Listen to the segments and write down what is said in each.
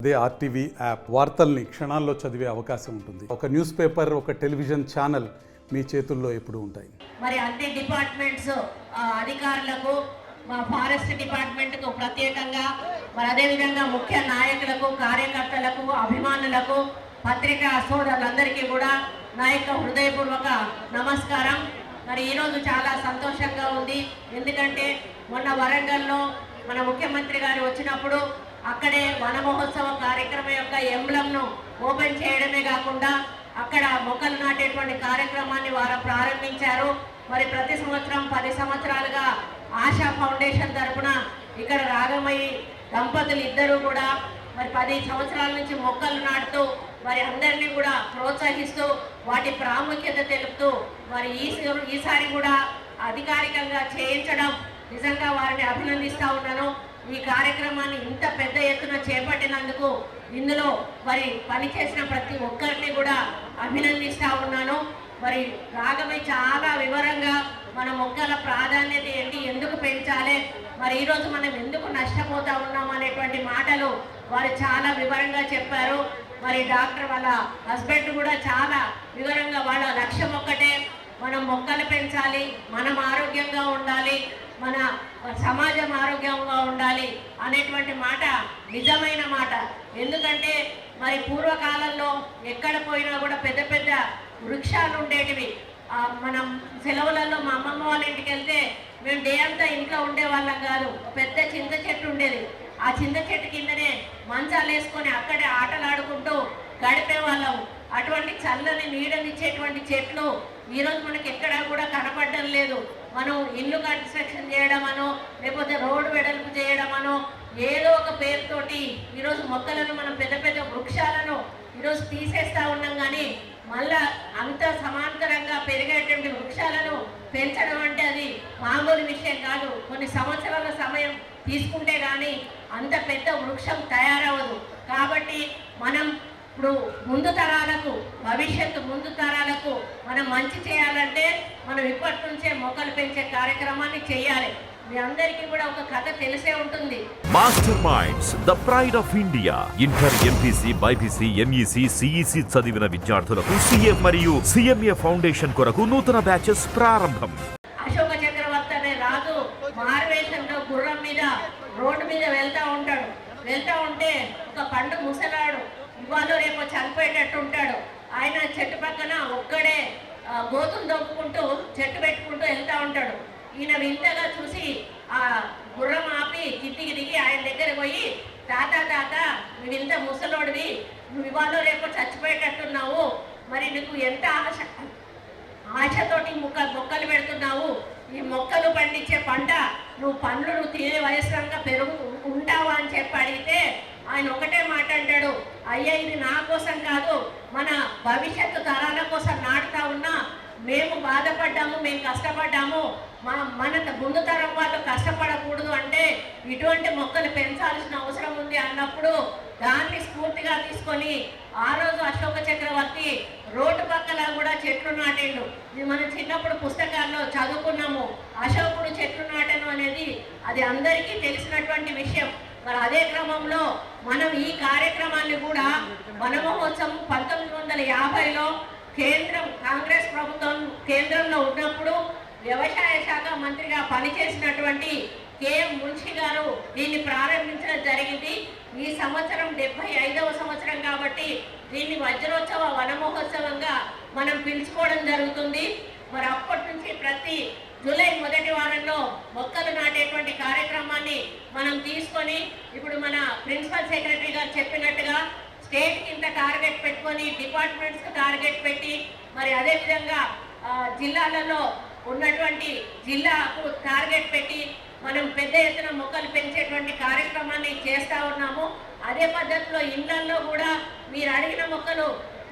అదే RTV app వార్తల్ని క్షణాల్లో చదివే అవకాశం ఉంటుంది. ఒక న్యూస్ పేపర్, ఒక టెలివిజన్ ఛానల్ మీ చేతుల్లో ఎప్పుడూ ఉంటాయి. మరి అన్ని డిపార్ట్మెంట్స్ అధికారులకు, మా ఫారెస్ట్ డిపార్ట్మెంట్కు ప్రత్యేకంగా, మరి అదేవిధంగా ముఖ్య నాయకులకు, కార్యకర్తలకు, అభిమానులకు, పత్రికా సోదరులందరికీ కూడా నా యొక్క హృదయపూర్వక నమస్కారం. మరి ఈరోజు చాలా సంతోషంగా ఉంది. ఎందుకంటే మొన్న వరంగల్లో మన ముఖ్యమంత్రి గారు వచ్చినప్పుడు అక్కడే వన మహోత్సవ కార్యక్రమం యొక్క ఎంబ్లంను ఓపెన్ చేయడమే కాకుండా అక్కడ మొక్కలు నాటేటువంటి కార్యక్రమాన్ని వారు ప్రారంభించారు. మరి ప్రతి సంవత్సరం 10 సంవత్సరాలుగా ఆశా ఫౌండేషన్ తరఫున ఇక్కడ రాగమయ్యి దంపతులు ఇద్దరు కూడా మరి 10 సంవత్సరాల నుంచి మొక్కలు నాటుతూ మరి అందరినీ కూడా ప్రోత్సహిస్తూ వాటి ప్రాముఖ్యత తెలుపుతూ మరి ఈసారి కూడా అధికారికంగా చేయించడం నిజంగా వారిని అభినందిస్తూ ఉన్నాను. ఈ కార్యక్రమాన్ని ఇంత పెద్ద ఎత్తున చేపట్టినందుకు ఇందులో మరి పనిచేసిన ప్రతి ఒక్కరిని కూడా అభినందిస్తూ ఉన్నాను. మరి రాగమై చాలా వివరంగా మన మొక్కల ప్రాధాన్యత ఏంటి, ఎందుకు పెంచాలి, మరి ఈరోజు మనం ఎందుకు నష్టపోతూ ఉన్నాం అనేటువంటి మాటలు వారు చాలా వివరంగా చెప్పారు. మరి డాక్టర్ వాళ్ళ హస్బెండ్ కూడా చాలా వివరంగా వాళ్ళ లక్ష్యం ఒక్కటే, మనం మొక్కలు పెంచాలి, మనం ఆరోగ్యంగా ఉండాలి, మన సమాజం ఆరోగ్యంగా ఉండాలి అనేటువంటి మాట నిజమైన మాట. ఎందుకంటే మరి పూర్వకాలంలో ఎక్కడ పోయినా కూడా పెద్ద పెద్ద వృక్షాలు ఉండేటివి. మనం సెలవులలో మా అమ్మమ్మ వాళ్ళ ఇంటికి వెళ్తే మేము డే అంతా ఇంట్లో ఉండేవాళ్ళం కాదు. పెద్ద చింత చెట్టు ఉండేది. ఆ చింత చెట్టు కిందనే మంచాలు వేసుకొని అక్కడే ఆటలాడుకుంటూ గడిపేవాళ్ళం. అటువంటి చల్లని నీడనిచ్చేటువంటి చెట్లు ఈరోజు మనకి ఎక్కడా కూడా కనపడడం లేదు. మనం ఇల్లు కన్స్ట్రక్షన్ చేయడమనో లేకపోతే రోడ్డు వెడల్పు చేయడమనో ఏదో ఒక పేరుతోటి ఈరోజు మొక్కలను, మనం పెద్ద పెద్ద వృక్షాలను ఈరోజు తీసేస్తూ ఉన్నాం. కానీ మళ్ళా అంత సమాంతరంగా పెరిగేటువంటి వృక్షాలను పెంచడం అంటే అది మామూలు విషయం కాదు. కొన్ని సంవత్సరాల సమయం తీసుకుంటే కానీ అంత పెద్ద వృక్షం తయారవదు. కాబట్టి మనం ఇప్పుడు ముందు తరాలకు, భవిష్యత్తు ముందు తరాలకు మనం మంచి చేయాలంటే మనం ఇప్పటి నుంచే మొక్కలు పెంచే కార్యక్రమాన్ని చేయాలి. మీ అందరికీ కూడా ఒక కథ తెలిసే ఉంటుంది. Master minds, the pride of India. Inter, MPC, BiPC, MEC, CEC చదివిన విద్యార్థులకు సిఏ మరియు సిఎంఏ ఫౌండేషన్ కొరకు నూతన బ్యాచెస్ ప్రారంభం. అశోక చక్రవర్తి అనే రాజు మారువేషంలో గుర్రం మీద రోడ్డు మీద వెళ్తా ఉంటే ఒక పండు ముసలాడు ఇవాళ రేపు చనిపోయేటట్టు ఉంటాడు. ఆయన చెట్టు పక్కన ఒక్కడే గోతులు దొక్కుకుంటూ చెట్టు పెట్టుకుంటూ వెళ్తూ ఉంటాడు. ఈయన వింతగా చూసి ఆ గుర్రం ఆపి కిందికి దిగి ఆయన దగ్గర పోయి, తాత నువ్వు ఇంత ముసలోడివి, నువ్వు ఇవాళ రేపు చచ్చిపోయేటట్టున్నావు, మరి నీకు ఎంత ఆశతోటి మొక్కలు పెడుతున్నావు, ఈ మొక్కలు పండించే పంట నువ్వు తినే వయసుగా ఉంటావా అని చెప్పి అడిగితే ఆయన ఒకటే మాట అంటాడు, అయ్యా ఇది నా కోసం కాదు, మన భవిష్యత్తు తరాల కోసం నాటుతా ఉన్నా, మేము బాధపడ్డాము, మేము కష్టపడ్డాము, మన ముందు తరం వాళ్ళు కష్టపడకూడదు అంటే ఇటువంటి మొక్కలు పెంచాల్సిన అవసరం ఉంది అన్నప్పుడు దాన్ని స్ఫూర్తిగా తీసుకొని ఆ రోజు అశోక చక్రవర్తి రోడ్డు పక్కల కూడా చెట్లు నాటేళ్ళు. ఇది మనం చిన్నప్పుడు పుస్తకాల్లో చదువుకున్నాము. అశోకుడు చెట్లు నాటను అనేది అది అందరికీ తెలిసినటువంటి విషయం. మరి అదే క్రమంలో మనం ఈ కార్యక్రమాన్ని కూడా వన మహోత్సవం 1950లో కాంగ్రెస్ ప్రభుత్వం కేంద్రంలో ఉన్నప్పుడు వ్యవసాయ శాఖ మంత్రిగా పనిచేసినటువంటి కేఎం మున్షి గారు దీన్ని ప్రారంభించడం జరిగింది. ఈ సంవత్సరం 75వ సంవత్సరం కాబట్టి దీన్ని వజ్రోత్సవ వన మహోత్సవంగా మనం పిలుచుకోవడం జరుగుతుంది. మరి అప్పటి నుంచి ప్రతి జూలై మొదటి వారంలో మొక్కలు నాటేటువంటి కార్యక్రమాన్ని మనం తీసుకొని ఇప్పుడు మన ప్రిన్సిపల్ సెక్రటరీ గారు చెప్పినట్టుగా స్టేట్ కింద టార్గెట్ పెట్టుకొని, డిపార్ట్మెంట్స్కి టార్గెట్ పెట్టి, మరి అదేవిధంగా జిల్లాలలో ఉన్నటువంటి జిల్లాకు టార్గెట్ పెట్టి మనం పెద్ద ఎత్తున మొక్కలు పెంచేటువంటి కార్యక్రమాన్ని చేస్తూ ఉన్నాము. అదే పద్ధతిలో ఇళ్లలో కూడా మీరు అడిగిన మొక్కలు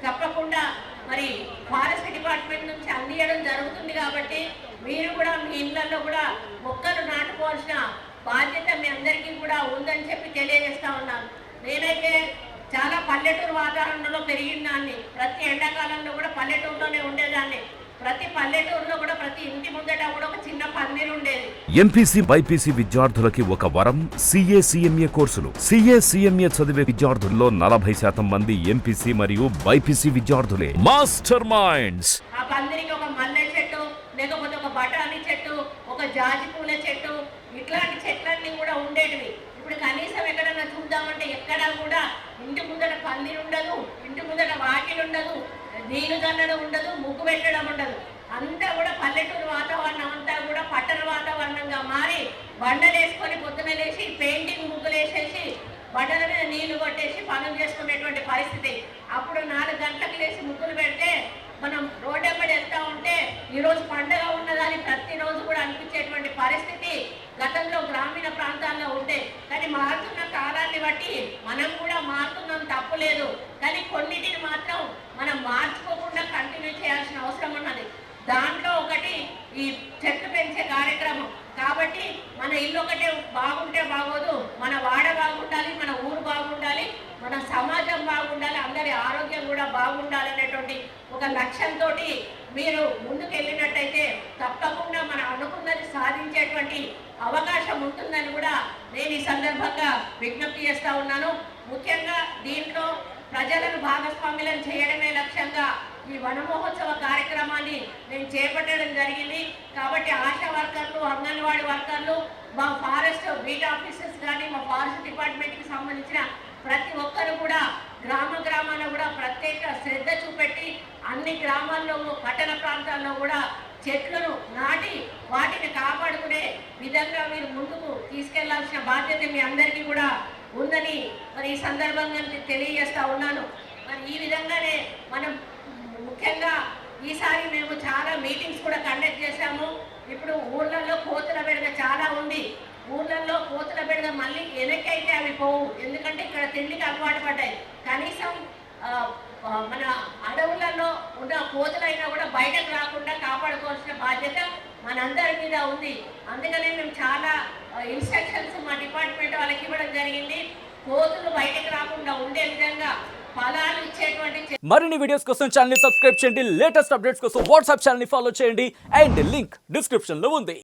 తప్పకుండా మరి ఫారెస్ట్ డిపార్ట్మెంట్ నుంచి అందియడం జరుగుతుంది. కాబట్టి మీరు కూడా మీ ఇళ్లలో కూడా మొక్కలు నాటుకోవాల్సిన బాధ్యత మీ అందరికీ కూడా ఉందని చెప్పి తెలియజేస్తూ ఉన్నాను. నేనైతే చాలా పల్లెటూరు వాతావరణంలో పెరిగిన దాన్ని, ప్రతి ఎండాకాలంలో కూడా పల్లెటూరులోనే ఉండేదాన్ని. ప్రతి పల్లెటూరులో కూడా ప్రతి ఇంటి ముందట కూడా ఒక చిన్న పందిరి ఉండేది. ఎంపీసీ బైపీసీ విద్యార్థులకి ఒక వరం సిఏ సిఎంఏ కోర్సులు. సిఏ సిఎంఏ చదివే విద్యార్థుల్లో 40% మంది ఎంపీసీ మరియు బైపీసీ విద్యార్థులే. Master Minds. ఆ పందిరికి ఒక మల్లె చెట్టు, లేకపోతే ఒక బఠానీ చెట్టు, ఒక జాజి పూల చెట్టు, ఇట్లాంటి చెట్లన్నీ కూడా ఉండేటివి. ఇప్పుడు కనీసం ఎక్కడన్నా చూద్దామంటే ఎక్కడా కూడా ఇంటి ముందర పందిరి ఉండదు, ఇంటి ముందర వాకిలు ఉండదు, నీళ్లు చల్లడం ఉండదు, ముగ్గు పెట్టడం ఉండదు. అంతా కూడా పల్లెటూరు వాతావరణం అంతా కూడా పట్టణ వాతావరణంగా మారి బండలు వేసుకొని పొద్దున లేచి పెయింటింగ్ ముగ్గులు వేసేసి బండల మీద నీళ్లు కొట్టేసి పనులు చేసుకునేటువంటి పరిస్థితి. అప్పుడు 4 గంటలకు లేచి ముగ్గులు పెడితే మనం రోడ్డెంబడి వెళ్తా ఉంటే ఈరోజు పండగ ఉన్నదని ప్రతిరోజు కూడా అనిపించేటువంటి పరిస్థితి గతంలో గ్రామీణ ప్రాంతాల్లో ఉండే. కానీ మారుతున్న కాలాన్ని బట్టి మనం కూడా మారుతున్నాం, తప్పులేదు. కానీ కొన్నిటిని మాత్రం మనం మార్చుకోకుండా కంటిన్యూ చేయాల్సిన అవసరం ఉన్నది. దాంట్లో ఒకటి ఈ చెట్లు పెంచే కార్యక్రమం. కాబట్టి మన ఇల్లు ఒకటే బాగుంటే బాగోదు, మన వాడ బాగుండాలి, మన ఊరు బాగుండాలి, మన సమాజం బాగుండాలి, అందరి ఆరోగ్యం కూడా బాగుండాలి అనేటువంటి ఒక లక్ష్యంతో మీరు ముందుకు వెళ్ళినట్టయితే తప్పకుండా మనం అనుకున్నది సాధించేటువంటి అవకాశం ఉంటుందని కూడా నేను ఈ సందర్భంగా విజ్ఞప్తి చేస్తూ ఉన్నాను. ముఖ్యంగా దీంట్లో ప్రజలను భాగస్వామ్యం చేయడమే లక్ష్యంగా ఈ వన మహోత్సవ కార్యక్రమాన్ని నేను చేపట్టడం జరిగింది. కాబట్టి ఆశా వర్కర్లు, అంగన్వాడీ వర్కర్లు, మా ఫారెస్ట్ బీట్ ఆఫీసర్స్ కానీ, మా ఫారెస్ట్ డిపార్ట్మెంట్కి సంబంధించిన ప్రతి ఒక్కరు కూడా గ్రామాన కూడా ప్రత్యేక శ్రద్ధ చూపెట్టి అన్ని గ్రామాల్లో, పట్టణ ప్రాంతాల్లో కూడా చెట్లను నాటి వాటిని కాపాడుకునే విధంగా మీరు ముందుకు తీసుకెళ్లాల్సిన బాధ్యత మీ అందరికీ కూడా ఉందని మరి ఈ సందర్భంగా తెలియజేస్తా ఉన్నాను. మరి ఈ విధంగానే మనం ముఖ్యంగా ఈసారి మేము చాలా మీటింగ్స్ కూడా కండక్ట్ చేశాము. ఇప్పుడు ఊర్లలో కోతుల బెడద చాలా ఉంది. ఊర్లలో కోతుల బెడద మళ్ళీ వెనక్కి అయితే అవి పోవు, ఎందుకంటే ఇక్కడ తిండికి అలవాటు పడ్డాయి. కనీసం మన అడవులలో ఉన్న కోతులైనా కూడా బయటకు రాకుండా కాపాడుకోవాల్సిన బాధ్యత మనందరి మీద ఉంది. అందుకనే మేము చాలా ఇన్స్ట్రక్షన్స్ మా డిపార్ట్మెంట్ వాళ్ళకి ఇవ్వడం జరిగింది. కోతులు బయటకు రాకుండా ఉండే విధంగా ఫలాలు ఇచ్చేటువంటి మరిన్ని వీడియోస్ కోసం ఛానల్ ని సబ్స్క్రైబ్ చేయండి. లేటెస్ట్ అప్డేట్స్ కోసం వాట్సాప్ ఛానల్ ని ఫాలో చేయండి. అండ్ లింక్ డిస్క్రిప్షన్ లో ఉంది.